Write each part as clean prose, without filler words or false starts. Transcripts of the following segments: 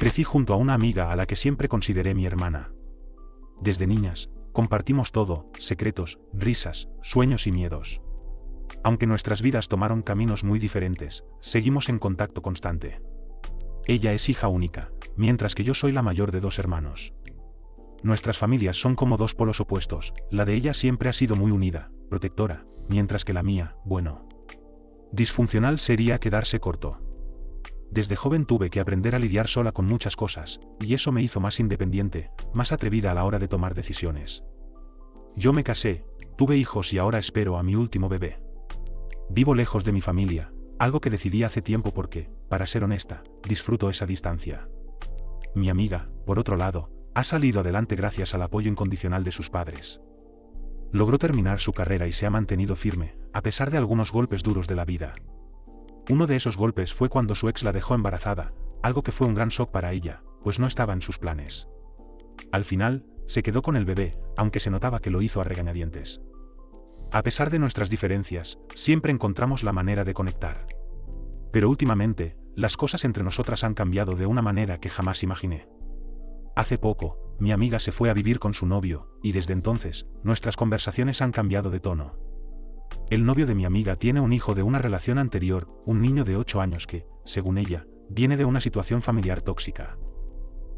Crecí junto a una amiga a la que siempre consideré mi hermana. Desde niñas, compartimos todo, secretos, risas, sueños y miedos. Aunque nuestras vidas tomaron caminos muy diferentes, seguimos en contacto constante. Ella es hija única, mientras que yo soy la mayor de 2 hermanos. Nuestras familias son como 2 polos opuestos, la de ella siempre ha sido muy unida, protectora, mientras que la mía, bueno. Disfuncional sería quedarse corto. Desde joven tuve que aprender a lidiar sola con muchas cosas, y eso me hizo más independiente, más atrevida a la hora de tomar decisiones. Yo me casé, tuve hijos y ahora espero a mi último bebé. Vivo lejos de mi familia, algo que decidí hace tiempo porque, para ser honesta, disfruto esa distancia. Mi amiga, por otro lado, ha salido adelante gracias al apoyo incondicional de sus padres. Logró terminar su carrera y se ha mantenido firme, a pesar de algunos golpes duros de la vida. Uno de esos golpes fue cuando su ex la dejó embarazada, algo que fue un gran shock para ella, pues no estaba en sus planes. Al final, se quedó con el bebé, aunque se notaba que lo hizo a regañadientes. A pesar de nuestras diferencias, siempre encontramos la manera de conectar. Pero últimamente, las cosas entre nosotras han cambiado de una manera que jamás imaginé. Hace poco, mi amiga se fue a vivir con su novio, y desde entonces, nuestras conversaciones han cambiado de tono. El novio de mi amiga tiene un hijo de una relación anterior, un niño de 8 años que, según ella, viene de una situación familiar tóxica.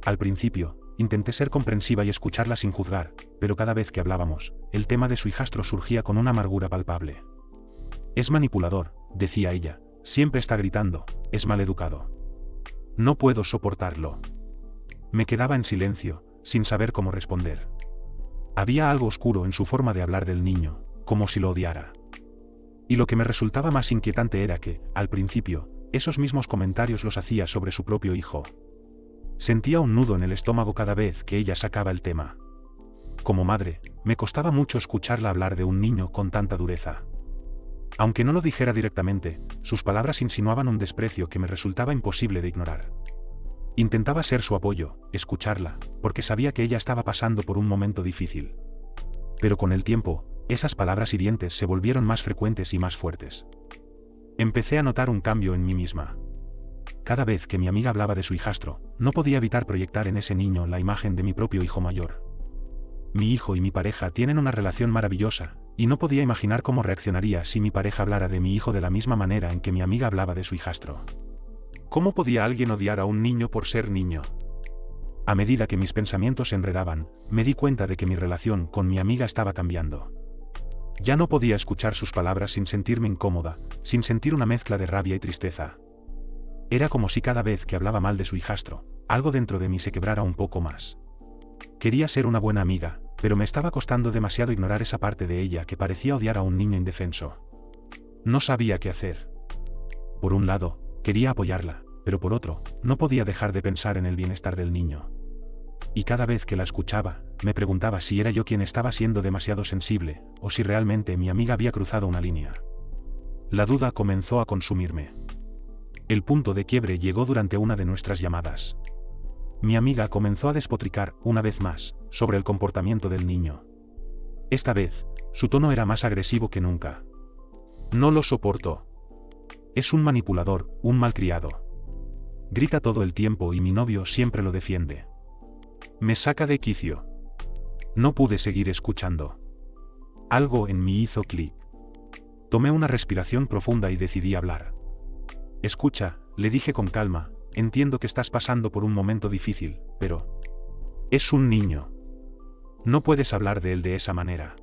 Al principio, intenté ser comprensiva y escucharla sin juzgar, pero cada vez que hablábamos, el tema de su hijastro surgía con una amargura palpable. Es manipulador, decía ella, siempre está gritando, es maleducado. No puedo soportarlo. Me quedaba en silencio, sin saber cómo responder. Había algo oscuro en su forma de hablar del niño, como si lo odiara. Y lo que me resultaba más inquietante era que, al principio, esos mismos comentarios los hacía sobre su propio hijo. Sentía un nudo en el estómago cada vez que ella sacaba el tema. Como madre, me costaba mucho escucharla hablar de un niño con tanta dureza. Aunque no lo dijera directamente, sus palabras insinuaban un desprecio que me resultaba imposible de ignorar. Intentaba ser su apoyo, escucharla, porque sabía que ella estaba pasando por un momento difícil. Pero con el tiempo, esas palabras hirientes se volvieron más frecuentes y más fuertes. Empecé a notar un cambio en mí misma. Cada vez que mi amiga hablaba de su hijastro, no podía evitar proyectar en ese niño la imagen de mi propio hijo mayor. Mi hijo y mi pareja tienen una relación maravillosa, y no podía imaginar cómo reaccionaría si mi pareja hablara de mi hijo de la misma manera en que mi amiga hablaba de su hijastro. ¿Cómo podía alguien odiar a un niño por ser niño? A medida que mis pensamientos se enredaban, me di cuenta de que mi relación con mi amiga estaba cambiando. Ya no podía escuchar sus palabras sin sentirme incómoda, sin sentir una mezcla de rabia y tristeza. Era como si cada vez que hablaba mal de su hijastro, algo dentro de mí se quebrara un poco más. Quería ser una buena amiga, pero me estaba costando demasiado ignorar esa parte de ella que parecía odiar a un niño indefenso. No sabía qué hacer. Por un lado, quería apoyarla, pero por otro, no podía dejar de pensar en el bienestar del niño. Y cada vez que la escuchaba, me preguntaba si era yo quien estaba siendo demasiado sensible, o si realmente mi amiga había cruzado una línea. La duda comenzó a consumirme. El punto de quiebre llegó durante una de nuestras llamadas. Mi amiga comenzó a despotricar, una vez más, sobre el comportamiento del niño. Esta vez, su tono era más agresivo que nunca. No lo soporto. Es un manipulador, un malcriado. Grita todo el tiempo y mi novio siempre lo defiende. Me saca de quicio. No pude seguir escuchando. Algo en mí hizo clic. Tomé una respiración profunda y decidí hablar. Escucha, le dije con calma, entiendo que estás pasando por un momento difícil, pero... es un niño. No puedes hablar de él de esa manera.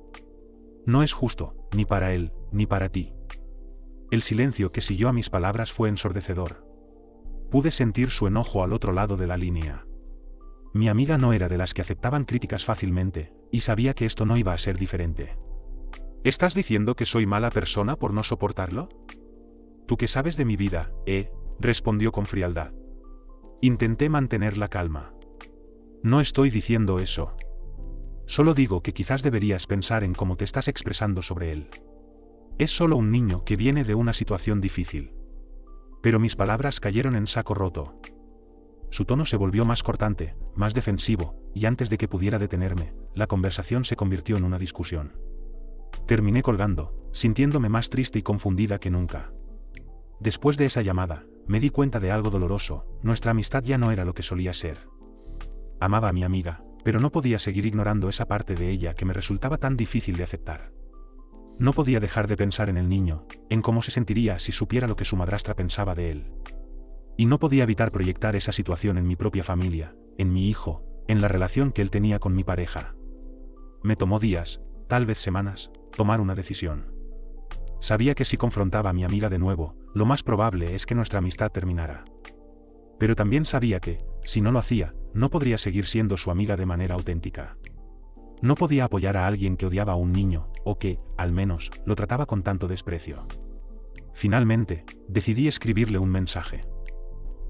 No es justo, ni para él, ni para ti. El silencio que siguió a mis palabras fue ensordecedor. Pude sentir su enojo al otro lado de la línea. Mi amiga no era de las que aceptaban críticas fácilmente, y sabía que esto no iba a ser diferente. ¿Estás diciendo que soy mala persona por no soportarlo? ¿Tú qué sabes de mi vida, respondió con frialdad. Intenté mantener la calma. No estoy diciendo eso. Solo digo que quizás deberías pensar en cómo te estás expresando sobre él. Es solo un niño que viene de una situación difícil. Pero mis palabras cayeron en saco roto. Su tono se volvió más cortante, más defensivo, y antes de que pudiera detenerme, la conversación se convirtió en una discusión. Terminé colgando, sintiéndome más triste y confundida que nunca. Después de esa llamada, me di cuenta de algo doloroso: nuestra amistad ya no era lo que solía ser. Amaba a mi amiga, pero no podía seguir ignorando esa parte de ella que me resultaba tan difícil de aceptar. No podía dejar de pensar en el niño, en cómo se sentiría si supiera lo que su madrastra pensaba de él. Y no podía evitar proyectar esa situación en mi propia familia, en mi hijo, en la relación que él tenía con mi pareja. Me tomó días, tal vez semanas, tomar una decisión. Sabía que si confrontaba a mi amiga de nuevo, lo más probable es que nuestra amistad terminara. Pero también sabía que, si no lo hacía, no podría seguir siendo su amiga de manera auténtica. No podía apoyar a alguien que odiaba a un niño, o que, al menos, lo trataba con tanto desprecio. Finalmente, decidí escribirle un mensaje.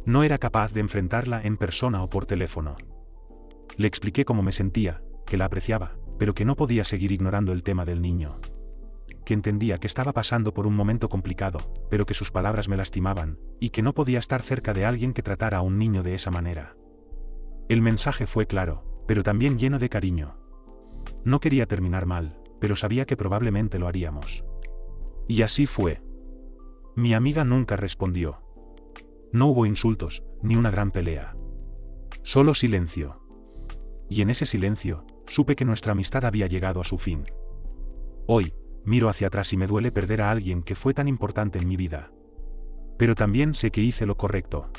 No era capaz de enfrentarla en persona o por teléfono. Le expliqué cómo me sentía, que la apreciaba, pero que no podía seguir ignorando el tema del niño. Que entendía que estaba pasando por un momento complicado, pero que sus palabras me lastimaban, y que no podía estar cerca de alguien que tratara a un niño de esa manera. El mensaje fue claro, pero también lleno de cariño. No quería terminar mal, pero sabía que probablemente lo haríamos. Y así fue. Mi amiga nunca respondió. No hubo insultos, ni una gran pelea. Solo silencio. Y en ese silencio, supe que nuestra amistad había llegado a su fin. Hoy, miro hacia atrás y me duele perder a alguien que fue tan importante en mi vida. Pero también sé que hice lo correcto.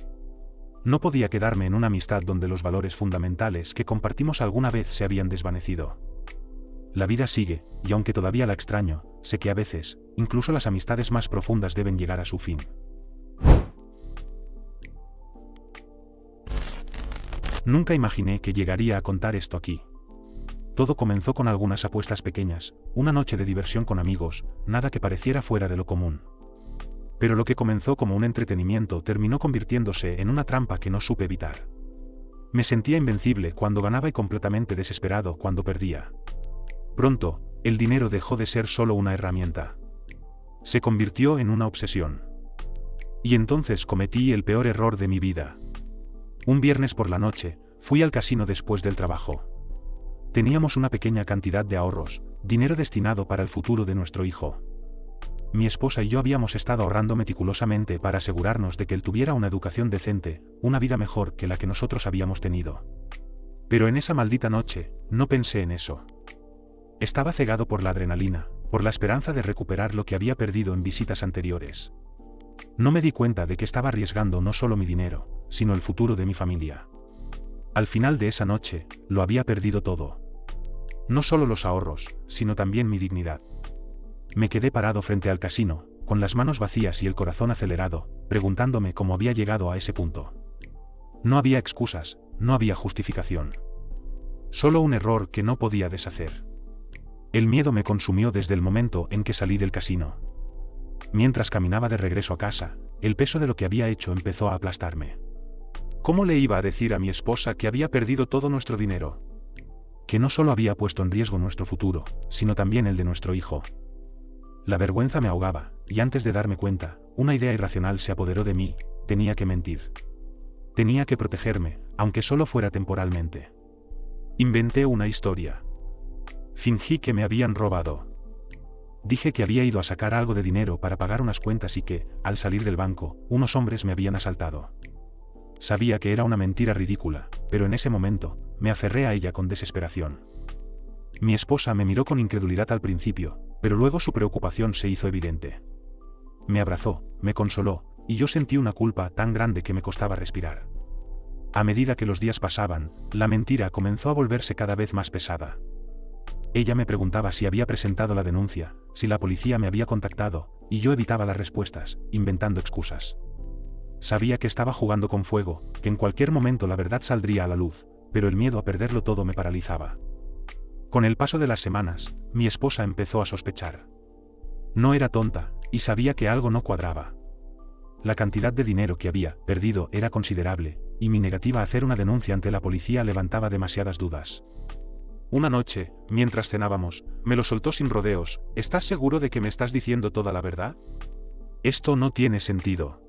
No podía quedarme en una amistad donde los valores fundamentales que compartimos alguna vez se habían desvanecido. La vida sigue, y aunque todavía la extraño, sé que a veces, incluso las amistades más profundas deben llegar a su fin. Nunca imaginé que llegaría a contar esto aquí. Todo comenzó con algunas apuestas pequeñas, una noche de diversión con amigos, nada que pareciera fuera de lo común. Pero lo que comenzó como un entretenimiento terminó convirtiéndose en una trampa que no supe evitar. Me sentía invencible cuando ganaba y completamente desesperado cuando perdía. Pronto, el dinero dejó de ser solo una herramienta. Se convirtió en una obsesión. Y entonces cometí el peor error de mi vida. Un viernes por la noche, fui al casino después del trabajo. Teníamos una pequeña cantidad de ahorros, dinero destinado para el futuro de nuestro hijo. Mi esposa y yo habíamos estado ahorrando meticulosamente para asegurarnos de que él tuviera una educación decente, una vida mejor que la que nosotros habíamos tenido. Pero en esa maldita noche, no pensé en eso. Estaba cegado por la adrenalina, por la esperanza de recuperar lo que había perdido en visitas anteriores. No me di cuenta de que estaba arriesgando no solo mi dinero, sino el futuro de mi familia. Al final de esa noche, lo había perdido todo. No solo los ahorros, sino también mi dignidad. Me quedé parado frente al casino, con las manos vacías y el corazón acelerado, preguntándome cómo había llegado a ese punto. No había excusas, no había justificación. Solo un error que no podía deshacer. El miedo me consumió desde el momento en que salí del casino. Mientras caminaba de regreso a casa, el peso de lo que había hecho empezó a aplastarme. ¿Cómo le iba a decir a mi esposa que había perdido todo nuestro dinero? Que no solo había puesto en riesgo nuestro futuro, sino también el de nuestro hijo. La vergüenza me ahogaba, y antes de darme cuenta, una idea irracional se apoderó de mí: tenía que mentir. Tenía que protegerme, aunque solo fuera temporalmente. Inventé una historia. Fingí que me habían robado. Dije que había ido a sacar algo de dinero para pagar unas cuentas y que, al salir del banco, unos hombres me habían asaltado. Sabía que era una mentira ridícula, pero en ese momento, me aferré a ella con desesperación. Mi esposa me miró con incredulidad al principio, pero luego su preocupación se hizo evidente. Me abrazó, me consoló, y yo sentí una culpa tan grande que me costaba respirar. A medida que los días pasaban, la mentira comenzó a volverse cada vez más pesada. Ella me preguntaba si había presentado la denuncia, si la policía me había contactado, y yo evitaba las respuestas, inventando excusas. Sabía que estaba jugando con fuego, que en cualquier momento la verdad saldría a la luz, pero el miedo a perderlo todo me paralizaba. Con el paso de las semanas, mi esposa empezó a sospechar. No era tonta, y sabía que algo no cuadraba. La cantidad de dinero que había perdido era considerable, y mi negativa a hacer una denuncia ante la policía levantaba demasiadas dudas. Una noche, mientras cenábamos, me lo soltó sin rodeos: ¿estás seguro de que me estás diciendo toda la verdad? Esto no tiene sentido.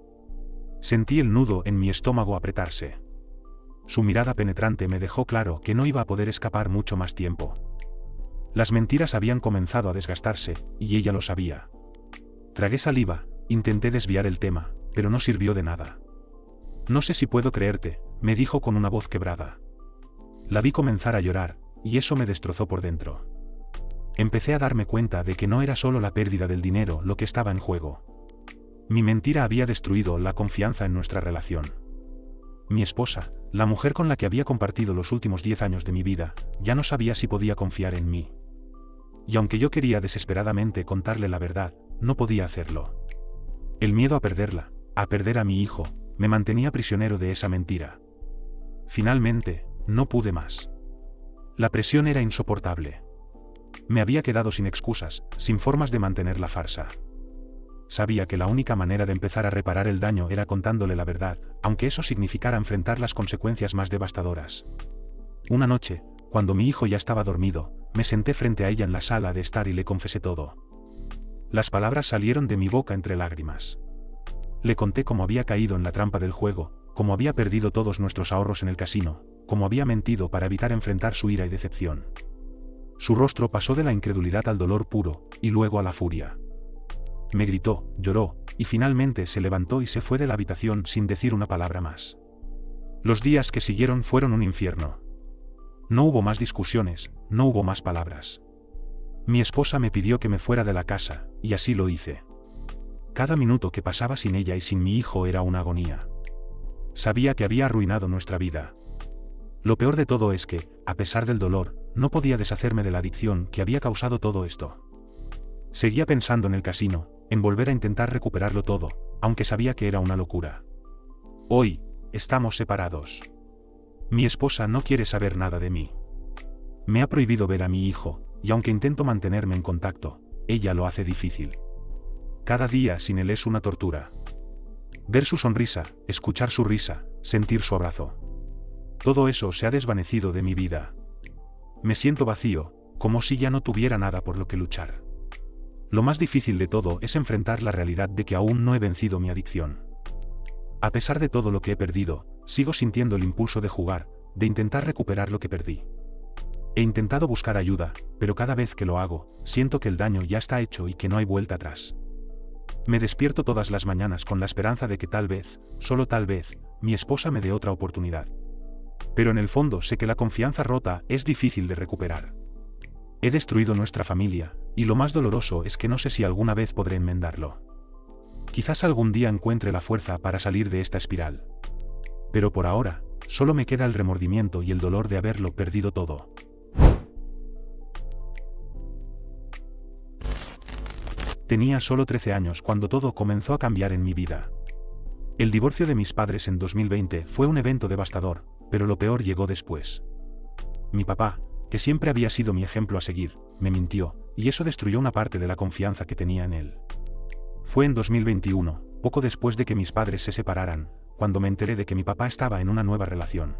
Sentí el nudo en mi estómago apretarse. Su mirada penetrante me dejó claro que no iba a poder escapar mucho más tiempo. Las mentiras habían comenzado a desgastarse, y ella lo sabía. Tragué saliva, intenté desviar el tema, pero no sirvió de nada. No sé si puedo creerte, me dijo con una voz quebrada. La vi comenzar a llorar, y eso me destrozó por dentro. Empecé a darme cuenta de que no era solo la pérdida del dinero lo que estaba en juego. Mi mentira había destruido la confianza en nuestra relación. Mi esposa, la mujer con la que había compartido los últimos 10 años de mi vida, ya no sabía si podía confiar en mí. Y aunque yo quería desesperadamente contarle la verdad, no podía hacerlo. El miedo a perderla, a perder a mi hijo, me mantenía prisionero de esa mentira. Finalmente, no pude más. La presión era insoportable. Me había quedado sin excusas, sin formas de mantener la farsa. Sabía que la única manera de empezar a reparar el daño era contándole la verdad, aunque eso significara enfrentar las consecuencias más devastadoras. Una noche, cuando mi hijo ya estaba dormido, me senté frente a ella en la sala de estar y le confesé todo. Las palabras salieron de mi boca entre lágrimas. Le conté cómo había caído en la trampa del juego, cómo había perdido todos nuestros ahorros en el casino, cómo había mentido para evitar enfrentar su ira y decepción. Su rostro pasó de la incredulidad al dolor puro, y luego a la furia. Me gritó, lloró, y finalmente se levantó y se fue de la habitación sin decir una palabra más. Los días que siguieron fueron un infierno. No hubo más discusiones, no hubo más palabras. Mi esposa me pidió que me fuera de la casa, y así lo hice. Cada minuto que pasaba sin ella y sin mi hijo era una agonía. Sabía que había arruinado nuestra vida. Lo peor de todo es que, a pesar del dolor, no podía deshacerme de la adicción que había causado todo esto. Seguía pensando en el casino, en volver a intentar recuperarlo todo, aunque sabía que era una locura. Hoy, estamos separados. Mi esposa no quiere saber nada de mí. Me ha prohibido ver a mi hijo, y aunque intento mantenerme en contacto, ella lo hace difícil. Cada día sin él es una tortura. Ver su sonrisa, escuchar su risa, sentir su abrazo. Todo eso se ha desvanecido de mi vida. Me siento vacío, como si ya no tuviera nada por lo que luchar. Lo más difícil de todo es enfrentar la realidad de que aún no he vencido mi adicción. A pesar de todo lo que he perdido, sigo sintiendo el impulso de jugar, de intentar recuperar lo que perdí. He intentado buscar ayuda, pero cada vez que lo hago, siento que el daño ya está hecho y que no hay vuelta atrás. Me despierto todas las mañanas con la esperanza de que tal vez, solo tal vez, mi esposa me dé otra oportunidad. Pero en el fondo sé que la confianza rota es difícil de recuperar. He destruido nuestra familia, y lo más doloroso es que no sé si alguna vez podré enmendarlo. Quizás algún día encuentre la fuerza para salir de esta espiral. Pero por ahora, solo me queda el remordimiento y el dolor de haberlo perdido todo. Tenía solo 13 años cuando todo comenzó a cambiar en mi vida. El divorcio de mis padres en 2020 fue un evento devastador, pero lo peor llegó después. Mi papá, que siempre había sido mi ejemplo a seguir, me mintió, y eso destruyó una parte de la confianza que tenía en él. Fue en 2021, poco después de que mis padres se separaran, cuando me enteré de que mi papá estaba en una nueva relación.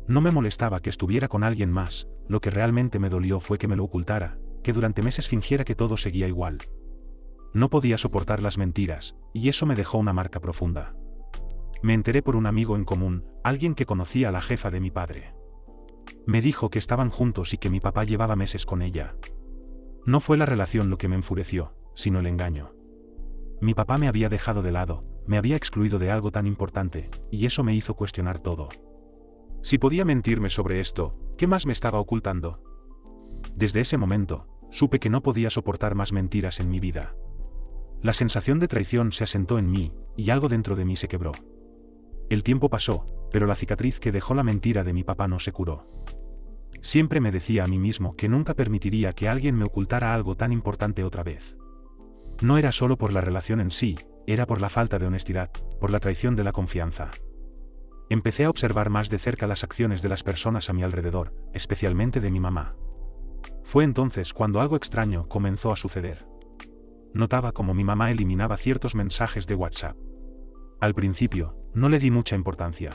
No me molestaba que estuviera con alguien más, lo que realmente me dolió fue que me lo ocultara, que durante meses fingiera que todo seguía igual. No podía soportar las mentiras, y eso me dejó una marca profunda. Me enteré por un amigo en común, alguien que conocía a la jefa de mi padre. Me dijo que estaban juntos y que mi papá llevaba meses con ella. No fue la relación lo que me enfureció, sino el engaño. Mi papá me había dejado de lado, me había excluido de algo tan importante, y eso me hizo cuestionar todo. Si podía mentirme sobre esto, ¿qué más me estaba ocultando? Desde ese momento, supe que no podía soportar más mentiras en mi vida. La sensación de traición se asentó en mí, y algo dentro de mí se quebró. El tiempo pasó, pero la cicatriz que dejó la mentira de mi papá no se curó. Siempre me decía a mí mismo que nunca permitiría que alguien me ocultara algo tan importante otra vez. No era solo por la relación en sí, era por la falta de honestidad, por la traición de la confianza. Empecé a observar más de cerca las acciones de las personas a mi alrededor, especialmente de mi mamá. Fue entonces cuando algo extraño comenzó a suceder. Notaba cómo mi mamá eliminaba ciertos mensajes de WhatsApp. Al principio, no le di mucha importancia.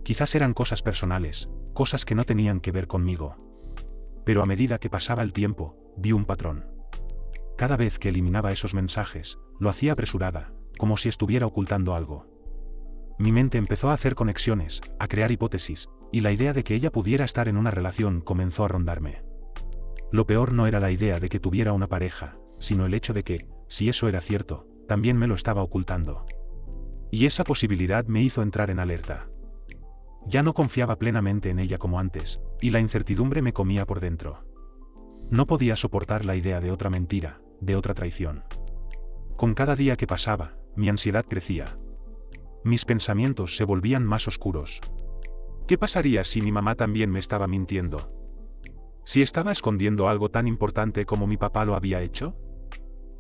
Quizás eran cosas personales, cosas que no tenían que ver conmigo. Pero a medida que pasaba el tiempo, vi un patrón. Cada vez que eliminaba esos mensajes, lo hacía apresurada, como si estuviera ocultando algo. Mi mente empezó a hacer conexiones, a crear hipótesis, y la idea de que ella pudiera estar en una relación comenzó a rondarme. Lo peor no era la idea de que tuviera una pareja, sino el hecho de que, si eso era cierto, también me lo estaba ocultando. Y esa posibilidad me hizo entrar en alerta. Ya no confiaba plenamente en ella como antes, y la incertidumbre me comía por dentro. No podía soportar la idea de otra mentira, de otra traición. Con cada día que pasaba, mi ansiedad crecía. Mis pensamientos se volvían más oscuros. ¿Qué pasaría si mi mamá también me estaba mintiendo? ¿Si estaba escondiendo algo tan importante como mi papá lo había hecho?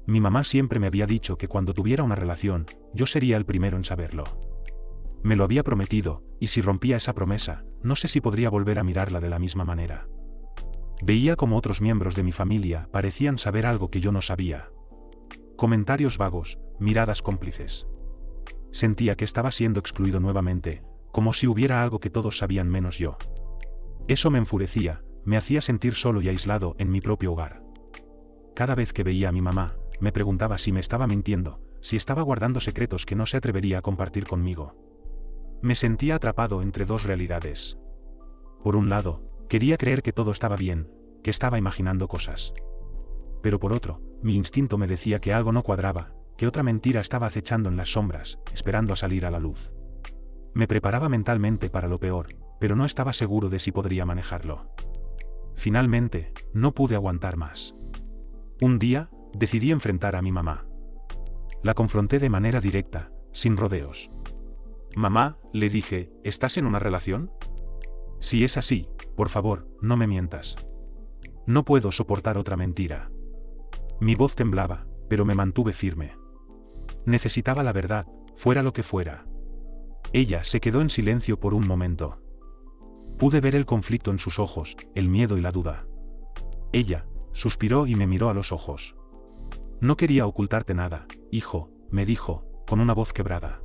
Mi mamá siempre me había dicho que cuando tuviera una relación, yo sería el primero en saberlo. Me lo había prometido, y si rompía esa promesa, no sé si podría volver a mirarla de la misma manera. Veía como otros miembros de mi familia parecían saber algo que yo no sabía. Comentarios vagos, miradas cómplices. Sentía que estaba siendo excluido nuevamente, como si hubiera algo que todos sabían menos yo. Eso me enfurecía, me hacía sentir solo y aislado en mi propio hogar. Cada vez que veía a mi mamá, me preguntaba si me estaba mintiendo, si estaba guardando secretos que no se atrevería a compartir conmigo. Me sentía atrapado entre dos realidades. Por un lado, quería creer que todo estaba bien, que estaba imaginando cosas. Pero por otro, mi instinto me decía que algo no cuadraba, que otra mentira estaba acechando en las sombras, esperando a salir a la luz. Me preparaba mentalmente para lo peor, pero no estaba seguro de si podría manejarlo. Finalmente, no pude aguantar más. Un día, decidí enfrentar a mi mamá. La confronté de manera directa, sin rodeos. «Mamá», le dije, «¿estás en una relación? Si es así, por favor, no me mientas. No puedo soportar otra mentira». Mi voz temblaba, pero me mantuve firme. Necesitaba la verdad, fuera lo que fuera. Ella se quedó en silencio por un momento. Pude ver el conflicto en sus ojos, el miedo y la duda. Ella suspiró y me miró a los ojos. «No quería ocultarte nada, hijo», me dijo, con una voz quebrada.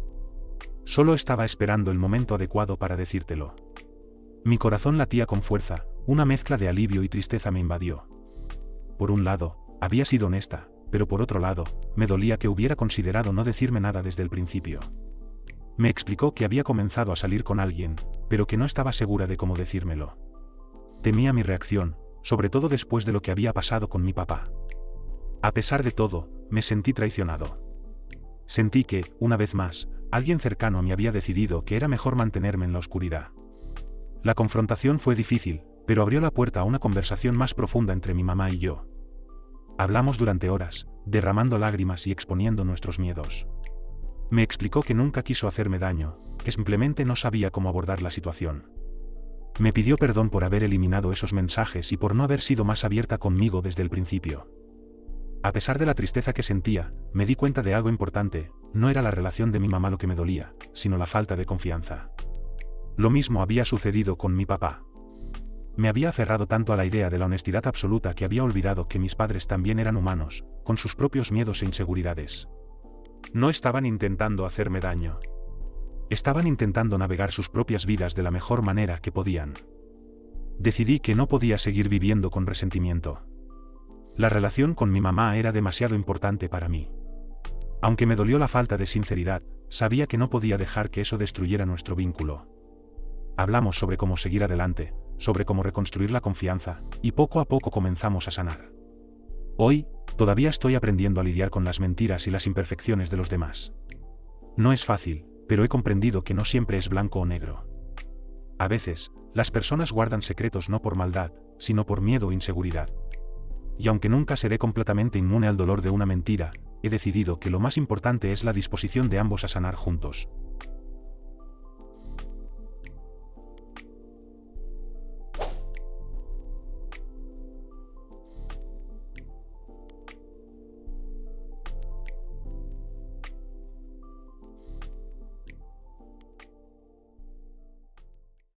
Solo estaba esperando el momento adecuado para decírtelo. Mi corazón latía con fuerza, una mezcla de alivio y tristeza me invadió. Por un lado, había sido honesta, pero por otro lado, me dolía que hubiera considerado no decirme nada desde el principio. Me explicó que había comenzado a salir con alguien, pero que no estaba segura de cómo decírmelo. Temía mi reacción, sobre todo después de lo que había pasado con mi papá. A pesar de todo, me sentí traicionado. Sentí que, una vez más, alguien cercano a mí había decidido que era mejor mantenerme en la oscuridad. La confrontación fue difícil, pero abrió la puerta a una conversación más profunda entre mi mamá y yo. Hablamos durante horas, derramando lágrimas y exponiendo nuestros miedos. Me explicó que nunca quiso hacerme daño, que simplemente no sabía cómo abordar la situación. Me pidió perdón por haber eliminado esos mensajes y por no haber sido más abierta conmigo desde el principio. A pesar de la tristeza que sentía, me di cuenta de algo importante: no era la relación de mi mamá lo que me dolía, sino la falta de confianza. Lo mismo había sucedido con mi papá. Me había aferrado tanto a la idea de la honestidad absoluta que había olvidado que mis padres también eran humanos, con sus propios miedos e inseguridades. No estaban intentando hacerme daño. Estaban intentando navegar sus propias vidas de la mejor manera que podían. Decidí que no podía seguir viviendo con resentimiento. La relación con mi mamá era demasiado importante para mí. Aunque me dolió la falta de sinceridad, sabía que no podía dejar que eso destruyera nuestro vínculo. Hablamos sobre cómo seguir adelante, sobre cómo reconstruir la confianza, y poco a poco comenzamos a sanar. Hoy, todavía estoy aprendiendo a lidiar con las mentiras y las imperfecciones de los demás. No es fácil, pero he comprendido que no siempre es blanco o negro. A veces, las personas guardan secretos no por maldad, sino por miedo o inseguridad. Y aunque nunca seré completamente inmune al dolor de una mentira, he decidido que lo más importante es la disposición de ambos a sanar juntos.